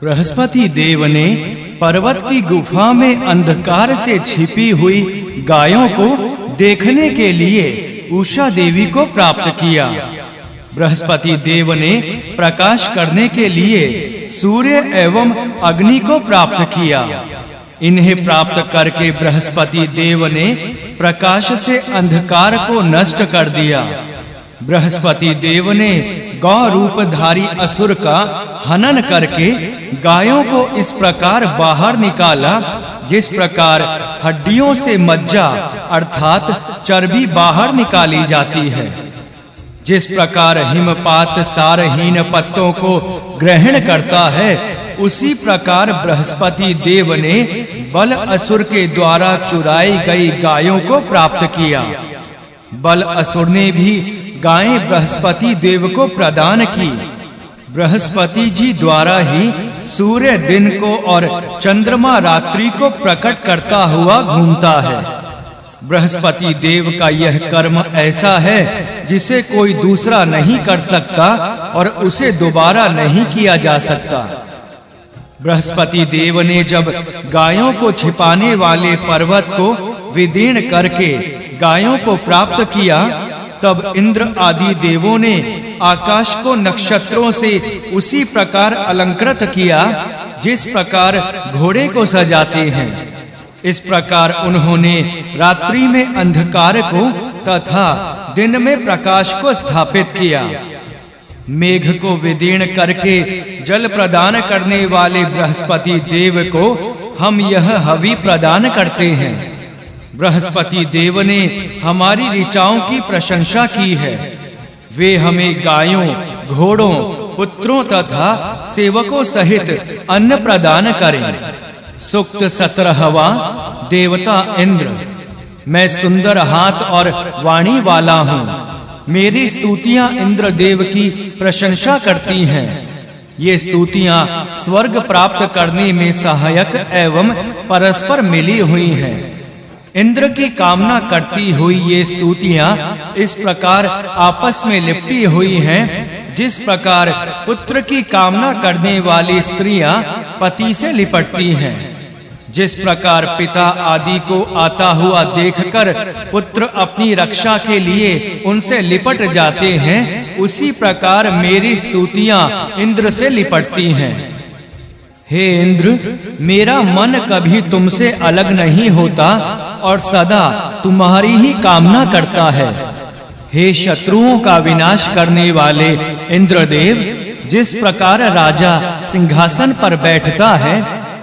बृहस्पति देव ने पर्वत की गुफा में अंधकार से छिपी हुई गायों को देखने के लिए उषा देवी को प्राप्त किया। बृहस्पति देव ने प्रकाश करने के लिए सूर्य एवं अग्नि को प्राप्त किया। इन्हें प्राप्त करके बृहस्पति देव ने प्रकाश से अंधकार को नष्ट कर दिया। बृहस्पति देव ने गौ रूपधारी असुर का हनन करके गायों को इस प्रकार बाहर निकाला जिस प्रकार हड्डियों से मज्जा अर्थात चर्बी बाहर निकाली जाती है। जिस प्रकार हिमपात सारहीन पत्तों को ग्रहण करता है, उसी प्रकार बृहस्पति देव ने बल असुर के द्वारा चुराई गई गायों को प्राप्त किया। बल असुर ने भी गायें बृहस्पति देव को प्रदान की। बृहस्पति जी द्वारा ही सूर्य दिन को और चंद्रमा रात्रि को प्रकट करता हुआ घूमता है। बृहस्पति देव का यह कर्म ऐसा है जिसे कोई दूसरा नहीं कर सकता और उसे दोबारा नहीं किया जा सकता। बृहस्पति देव ने जब गायों को छिपाने वाले पर्वत को विदीर्ण करके गायों को प्राप्त किया, तब इंद्र आदि देवों ने आकाश को नक्षत्रों से उसी प्रकार अलंकृत किया जिस प्रकार घोड़े को सजाते हैं। इस प्रकार उन्होंने रात्रि में अंधकार को तथा दिन में प्रकाश को स्थापित किया। मेघ को विदीर्ण करके जल प्रदान करने वाले बृहस्पति देव को हम यह हवि प्रदान करते हैं। बृहस्पति देव ने हमारी ऋचाओं की प्रशंसा की है। वे हमें गायों, घोड़ों, पुत्रों तथा सेवकों सहित अन्न प्रदान करें। सूक्त 17वां देवता इंद्र। मैं सुंदर हाथ और वाणी वाला हूँ। मेरी स्तुतियां इंद्र देव की प्रशंसा करती हैं। ये स्तुतियां स्वर्ग प्राप्त करने में सहायक एवं परस्पर मिली हुई हैं। इंद्र की कामना करती हुई ये स्तुतियां इस प्रकार आपस में लिपटी हुई हैं जिस प्रकार पुत्र की कामना करने वाली स्त्रियां पति से लिपटती हैं। जिस प्रकार पिता आदि को आता हुआ देखकर पुत्र अपनी रक्षा के लिए उनसे लिपट जाते हैं, उसी प्रकार मेरी स्तुतियां इंद्र से लिपटती हैं। हे इंद्र, मेरा मन कभी तुमसे अलग नहीं होता और सदा तुम्हारी ही कामना करता है। हे शत्रुओं का विनाश करने वाले इंद्रदेव, जिस प्रकार राजा सिंहासन पर बैठता है,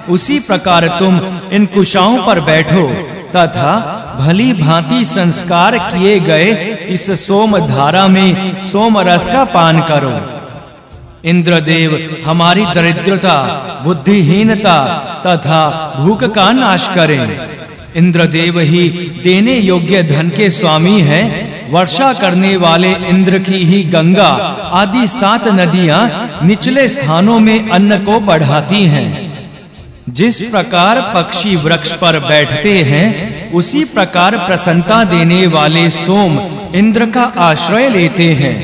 उसी प्रकार तुम इन कुशाओं पर बैठो तथा भली भांति संस्कार किए गए इस सोम धारा में सोम रस का पान करो। इंद्रदेव हमारी दरिद्रता, बुद्धिहीनता तथा भूख का नाश करें। इंद्रदेव ही देने योग्य धन के स्वामी हैं। वर्षा करने वाले इंद्र की ही गंगा आदि 7 नदियां निचले स्थानों में अन्न को बढ़ाती हैं। जिस प्रकार पक्षी वृक्ष पर बैठते हैं, उसी प्रकार प्रसन्नता देने वाले सोम इंद्र का आश्रय लेते हैं।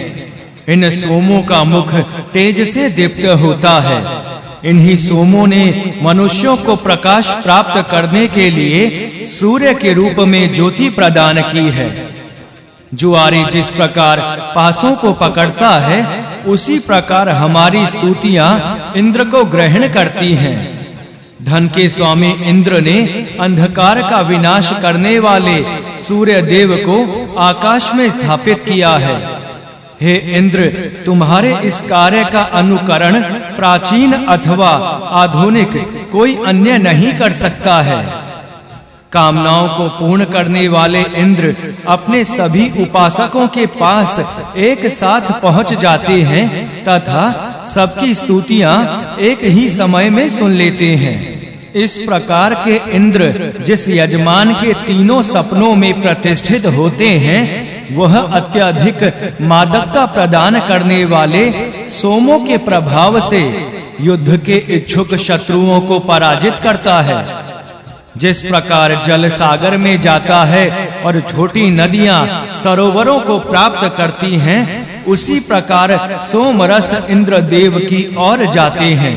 इन सोमों का मुख तेज से दीप्त होता है। इन्हीं सोमों ने मनुष्यों को प्रकाश प्राप्त करने के लिए सूर्य के रूप में ज्योति प्रदान की है। जुआरी जिस प्रकार पासों को पकड़ता है, उसी प्रकार हमारी स्तुतियां इंद्र को ग्रहण करती हैं। धन के स्वामी इंद्र ने अंधकार का विनाश करने वाले सूर्य देव को आकाश में स्थापित किया है। हे इंद्र, तुम्हारे इस कार्य का अनुकरण प्राचीन अथवा आधुनिक कोई अन्य नहीं कर सकता है। कामनाओं को पूर्ण करने वाले इंद्र अपने सभी उपासकों के पास एक साथ पहुंच जाते हैं तथा सबकी स्तुतियां एक ही समय में सुन लेते हैं। इस प्रकार के इंद्र जिस यजमान के तीनों सपनों में प्रतिष्ठित होते हैं, वह अत्यधिक मादकता प्रदान करने वाले सोमों के प्रभाव से युद्ध के इच्छुक शत्रुओं को पराजित करता है। जिस प्रकार जल सागर में जाता है और छोटी नदियां सरोवरों को प्राप्त करती हैं, उसी प्रकार सोम रस इंद्र देव की ओर जाते हैं।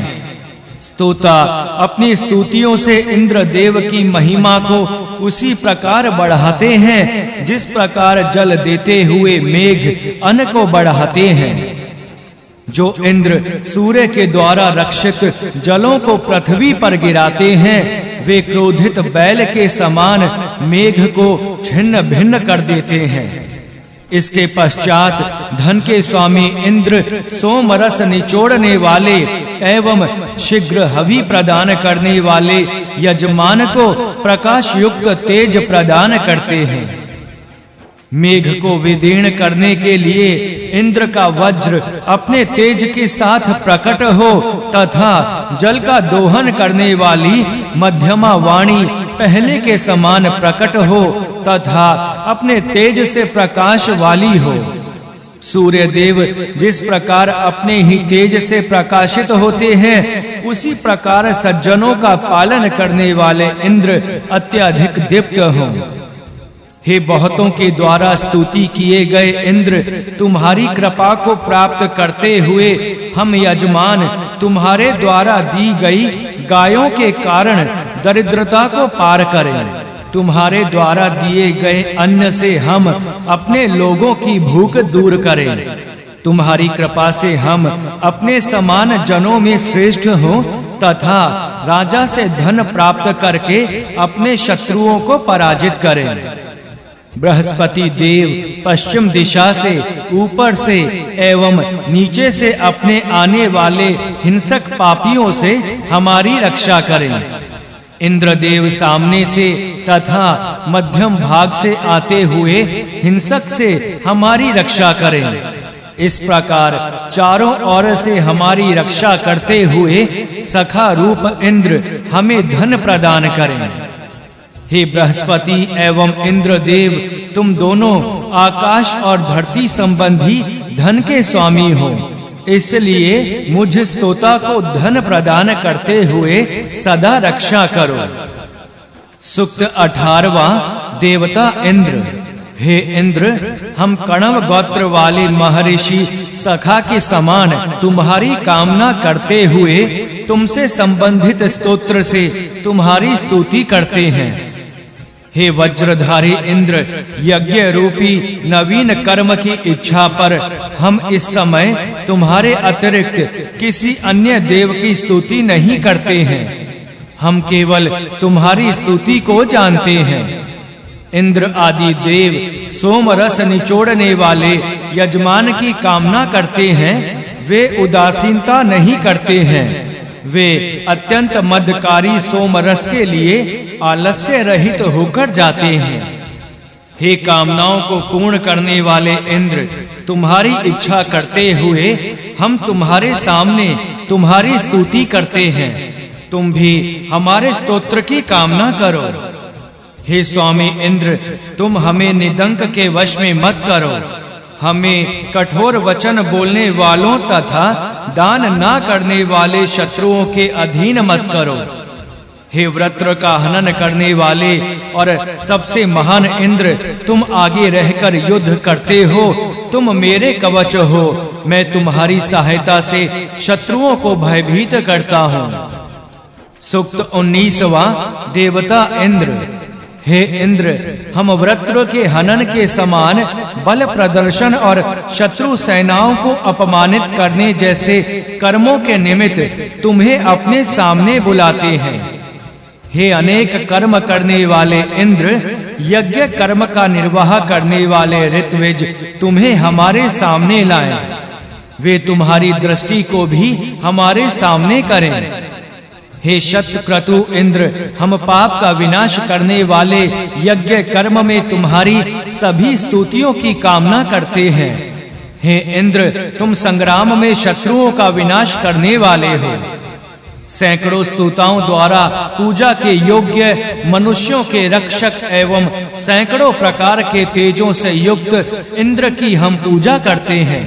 स्तोता अपनी स्तुतियों से इंद्रदेव की महिमा को उसी प्रकार बढ़ाते हैं जिस प्रकार जल देते हुए मेघ अन्न को बढ़ाते हैं। जो इंद्र सूर्य के द्वारा रक्षित जलों को पृथ्वी पर गिराते हैं, वे क्रोधित बैल के समान मेघ को छिन्न भिन्न कर देते हैं। इसके पश्चात धन के स्वामी इंद्र सोमरस निचोड़ने वाले एवं शीघ्र हवि प्रदान करने वाले यजमान को प्रकाश युक्त तेज प्रदान करते हैं। मेघ को विदीर्ण करने के लिए इंद्र का वज्र अपने तेज के साथ प्रकट हो तथा जल का दोहन करने वाली मध्यमा वाणी पहले के समान प्रकट हो तथा अपने तेज से प्रकाश वाली हो। सूर्य देव जिस प्रकार अपने ही तेज से प्रकाशित होते हैं, उसी प्रकार सज्जनों का पालन करने वाले इंद्र अत्यधिक दीप्त हों। हे बहुतों के द्वारा स्तुति किए गए इंद्र, तुम्हारी कृपा को प्राप्त करते हुए हम यजमान तुम्हारे द्वारा दी गई गायों के कारण दरिद्रता को पार करें। तुम्हारे द्वारा दिए गए अन्न से हम अपने लोगों की भूख दूर करें। तुम्हारी कृपा से हम अपने समान जनों में श्रेष्ठ हों तथा राजा से धन प्राप्त करके अपने शत्रुओं को पराजित करें। बृहस्पति देव पश्चिम दिशा से, ऊपर से एवं नीचे से अपने आने वाले हिंसक पापियों से हमारी रक्षा करें। इंद्रदेव सामने से तथा मध्यम भाग से आते हुए हिंसक से हमारी रक्षा करें। इस प्रकार चारों ओर से हमारी रक्षा करते हुए सखा रूप इंद्र हमें धन प्रदान करें। हे बृहस्पति एवं इंद्रदेव, तुम दोनों आकाश और धरती संबंधी धन के स्वामी हो, इसलिए मुझ स्तोता को धन प्रदान करते हुए सदा रक्षा करो। सूक्त 18वां देवता इंद्र। हे इंद्र, हम कण्व गोत्र वाले महर्षि सखा के समान तुम्हारी कामना करते हुए तुमसे संबंधित स्तोत्र से तुम्हारी स्तुति करते हैं। हे वज्रधारी इंद्र, यज्ञ रूपी नवीन कर्म की इच्छा पर हम इस समय तुम्हारे अतिरिक्त किसी अन्य देव की स्तुति नहीं करते हैं। हम केवल तुम्हारी स्तुति को जानते हैं। इंद्र आदि देव सोमरस निचोड़ने वाले यजमान की कामना करते हैं। वे उदासीनता नहीं करते हैं। वे अत्यंत मदकारी सोमरस के लिए आलस्य रहित होकर जाते हैं। हे कामनाओं को पूर्ण करने वाले इंद्र, तुम्हारी इच्छा करते हुए हम तुम्हारे सामने तुम्हारी स्तुति करते हैं। तुम भी हमारे स्तोत्र की कामना करो। हे स्वामी इंद्र, तुम हमें निदंक के वश में मत करो। हमें कठोर वचन बोलने वालों तथा दान ना करने वाले शत्रुओं के अधीन मत करो। हे वृत्र का हनन करने वाले और सबसे महान इंद्र, तुम आगे रहकर युद्ध करते हो। तुम मेरे कवच हो। मैं तुम्हारी सहायता से शत्रुओं को भयभीत करता हूँ। सूक्त 19वां देवता इंद्र। हे इंद्र, हम वृत्र के हनन के समान बल प्रदर्शन और शत्रु सेनाओं को अपमानित करने जैसे कर्मों के निमित्त तुम्हें अपने सामने बुलाते हैं। हे अनेक कर्म करने वाले इंद्र, यज्ञ कर्म का निर्वाह करने वाले ऋत्विज तुम्हें हमारे सामने लाएं। वे तुम्हारी दृष्टि को भी हमारे सामने करें। हे शतक्रतु इंद्र, हम पाप का विनाश करने वाले यज्ञ कर्म में तुम्हारी सभी स्तुतियों की कामना करते हैं। हे इंद्र, तुम संग्राम में शत्रुओं का विनाश करने वाले हो। सैकड़ों स्तुताओं द्वारा पूजा के योग्य मनुष्यों के रक्षक एवं सैकड़ों प्रकार के तेजों से युक्त इंद्र की हम पूजा करते हैं।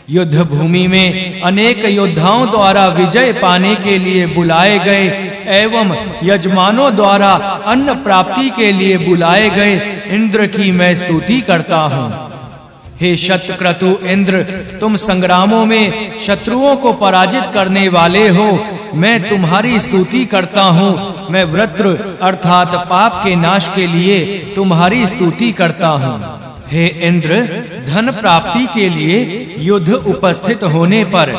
युद्ध भूमि में अनेक योद्धाओं द्वारा विजय पाने के लिए बुलाए गए एवं यजमानों द्वारा अन्न प्राप्ति के लिए बुलाए गए इंद्र की मैं स्तुति करता हूँ। हे शतक्रतु इंद्र, तुम संग्रामों में शत्रुओं को पराजित करने वाले हो मैं तुम्हारी स्तुति करता हूँ। मैं वृत्र अर्थात पाप के नाश के लिए तुम्हारी स्तुति करता हूँ। हे इंद्र, धन प्राप्ति के लिए युद्ध उपस्थित होने पर,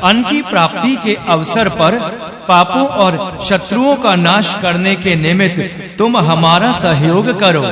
अन्न की प्राप्ति के अवसर पर, पापों और शत्रुओं का नाश करने के निमित्त तुम हमारा सहयोग करो।